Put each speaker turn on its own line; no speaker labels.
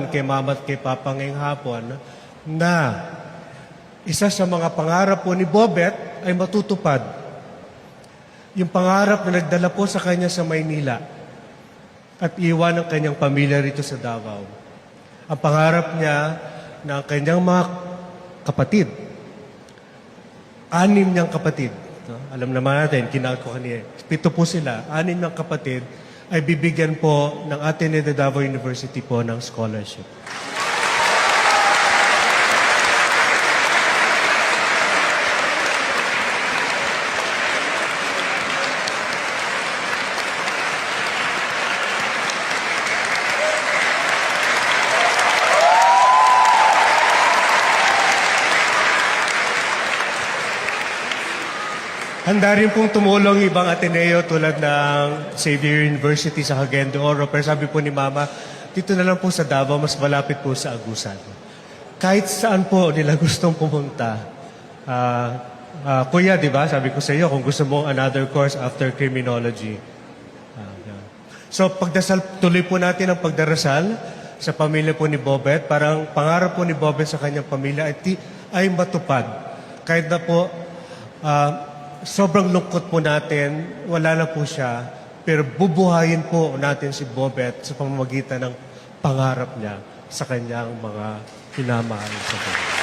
kay mama at kay papa ngayong hapon na isa sa mga pangarap po ni Bobet ay matutupad. Yung pangarap na nagdala po sa kanya sa Maynila at iwan ang kanyang pamilya rito sa Davao. Ang pangarap niya na ang kanyang mga kapatid, 6 niyang kapatid, no? Alam naman natin, kinal ko kanina, 7 po sila, 6 niyang kapatid, ay bibigyan po ng Ateneo de Davao University po ng scholarship. Handa rin pong tumulong ibang Ateneo tulad ng Xavier University sa Cagayan de Oro. Pero sabi po ni Mama, dito na lang po sa Davao, mas malapit po sa Agusan. Kahit saan po nila gustong pumunta. Kuya, di ba? Sabi ko sa iyo, kung gusto mo another course after criminology. So pagdasal, tuloy po natin ang pagdarasal sa pamilya po ni Bobet. Parang pangarap po ni Bobet sa kanyang pamilya ay matupad. Kahit na po sobrang lungkot po natin, wala na po siya, pero bubuhayin po natin si Bobet sa pamamagitan ng pangarap niya sa kanyang mga pinamahal sa buhay.